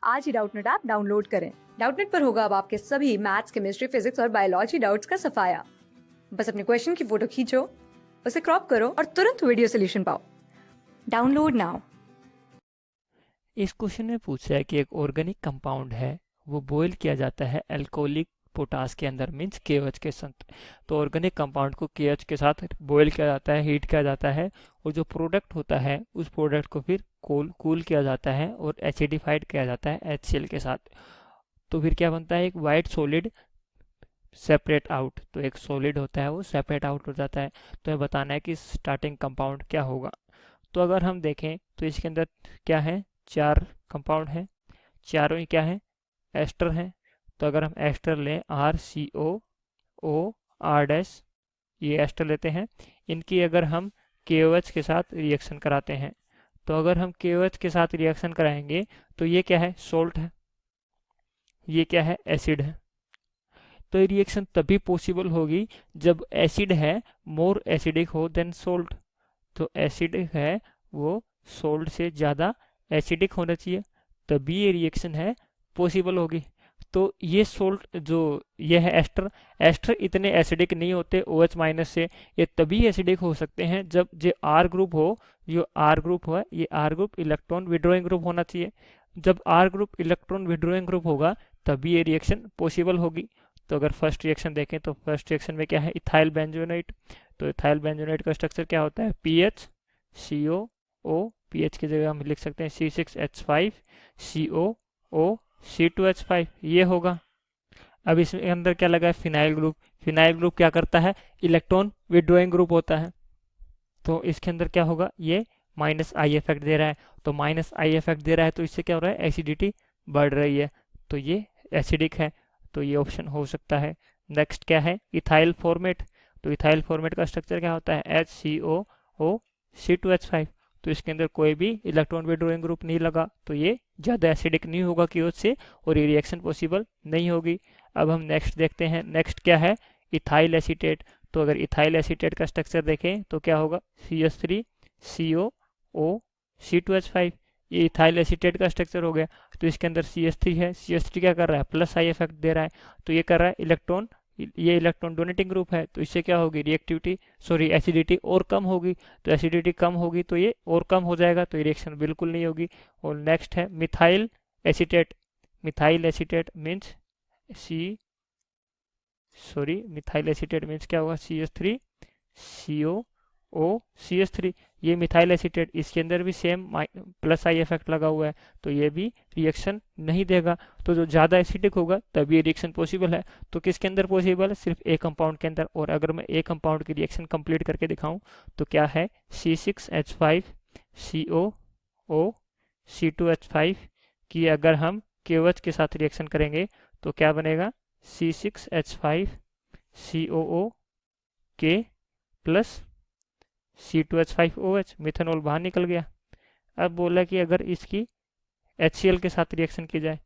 आज ही Doubtnut app download करें। Doubtnut पर होगा अब आपके सभी मैथ्स, केमिस्ट्री, फिजिक्स और बायोलॉजी डाउट्स का सफाया। बस अपने क्वेश्चन की फोटो खींचो, उसे क्रॉप करो और तुरंत वीडियो सोल्यूशन पाओ। Download now. इस क्वेश्चन में पूछा है कि एक ऑर्गेनिक कंपाउंड है, वो बॉयल किया जाता है अल्कोहलिक पोटास के अंदर, मीन्स KOH के साथ। तो ऑर्गेनिक कंपाउंड को KOH के साथ बॉयल किया जाता है, हीट किया जाता है, और जो प्रोडक्ट होता है उस प्रोडक्ट को फिर कूल किया जाता है और एसिडिफाइड किया जाता है HCl के साथ। तो फिर क्या बनता है, एक वाइट सॉलिड सेपरेट आउट। तो एक सॉलिड होता है वो सेपरेट आउट हो जाता है। तो हमें बताना है कि स्टार्टिंग कंपाउंड क्या होगा। तो अगर हम देखें तो इसके अंदर क्या है, 4 कंपाउंड है, चारों ही क्या है, एस्टर हैं। तो अगर हम एस्टर लें RCOO, ये एस्टर लेते हैं, इनकी अगर हम KOH के साथ रिएक्शन कराते हैं, तो अगर हम KOH के साथ रिएक्शन कराएंगे तो ये क्या है, सोल्ट है, ये क्या है, एसिड है। तो ये रिएक्शन तभी पॉसिबल होगी जब एसिड है मोर एसिडिक हो देन सोल्ट। तो एसिड है वो सोल्ट से ज़्यादा एसिडिक होना चाहिए, तभी ये रिएक्शन है पॉसिबल होगी। तो ये सोल्ट जो ये है एस्टर, एस्टर इतने एसिडिक नहीं होते OH माइनस से। ये तभी एसिडिक हो सकते हैं जब जो R ग्रुप हो, जो R ग्रुप है, ये R group electron withdrawing group होना चाहिए। जब R group electron withdrawing group होगा तभी ये रिएक्शन पॉसिबल होगी। तो अगर फर्स्ट रिएक्शन देखें तो फर्स्ट रिएक्शन में क्या है, इथाइल बेंजोनेट। तो इथाइल बेंजोनेट का स्ट्रक्चर क्या होता है, PH CO O, PH की जगह हम लिख सकते हैं C6H5CO O C2H5, ये होगा। अब इसके अंदर क्या लगा है, फिनाइल ग्रुप। फिनाइल ग्रुप क्या करता है, इलेक्ट्रॉन विड्रॉइंग ग्रुप होता है। तो इसके अंदर क्या होगा, ये -I इफेक्ट दे रहा है। तो -I इफेक्ट दे रहा है तो इससे क्या हो रहा है, एसिडिटी बढ़ रही है, तो ये एसिडिक है। तो ये ऑप्शन हो सकता है। नेक्स्ट क्या है, इथाइल फॉर्मेट। तो इथाइल फॉर्मेट का स्ट्रक्चर क्या होता है, HCOO C2H5। तो इसके अंदर कोई भी इलेक्ट्रॉन विड्रॉइंग ग्रुप नहीं लगा, तो ये ज़्यादा एसिडिक नहीं होगा KOH से, और ये रिएक्शन पॉसिबल नहीं होगी। अब हम नेक्स्ट देखते हैं, नेक्स्ट क्या है, इथाइल एसीटेट। तो अगर इथाइल एसीटेट का स्ट्रक्चर देखें तो क्या होगा, CH3COO C2H5, ये इथाइल एसीटेट का स्ट्रक्चर हो गया। तो इसके अंदर CH3 है, CH3 क्या कर रहा है, +I इफेक्ट दे रहा है। तो ये कर रहा है इलेक्ट्रॉन, ये इलेक्ट्रॉन डोनेटिंग ग्रुप है, तो इससे क्या होगी, रिएक्टिविटी सॉरी एसिडिटी और कम होगी। तो एसिडिटी कम होगी तो ये और कम हो जाएगा, तो ये रिएक्शन बिल्कुल नहीं होगी। और नेक्स्ट है methyl acetate. Methyl acetate means methyl acetate means क्या होगा, CH3COO CH3, ये मिथाइल एसीटेट, इसके अंदर भी सेम +I इफेक्ट लगा हुआ है, तो ये भी रिएक्शन नहीं देगा। तो जो ज़्यादा एसिडिक होगा तभी ये रिएक्शन पॉसिबल है। तो किसके अंदर पॉसिबल है, सिर्फ ए कंपाउंड के अंदर। और अगर मैं ए कंपाउंड की रिएक्शन कंप्लीट करके दिखाऊं तो क्या है, C6H5CO O C2H5 की अगर हम KOH के साथ रिएक्शन करेंगे तो क्या बनेगा, C6H5COO के प्लस C2H5OH, मिथेनॉल बाहर निकल गया। अब बोला कि अगर इसकी HCl के साथ रिएक्शन की जाए,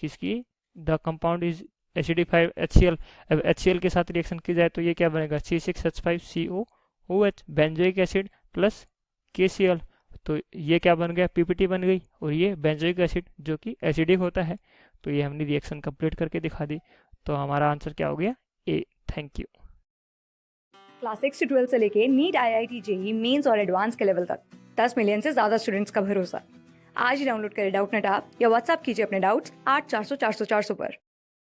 किसकी, the compound is acidified HCl। अब HCl के साथ रिएक्शन की जाए तो ये क्या बनेगा, C6H5COOH benzoic acid plus KCl। तो ये क्या बन गया, PPT बन गई, और ये बेंजोइक एसिड जो कि एसिडिक होता है। तो ये हमने रिएक्शन कंप्लीट करके दिखा दी। तो हमारा आंसर क्या हो गया, ए। Thank you. क्लास 6 से 12 से लेके नीट, IIT, JEE मेंस और एडवांस के लेवल तक 10 मिलियन से ज्यादा स्टूडेंट्स का भरोसा। आज ही डाउनलोड करें डाउटनेट ऐप या व्हाट्सएप कीजिए अपने डाउट्स 8400 400 400 पर।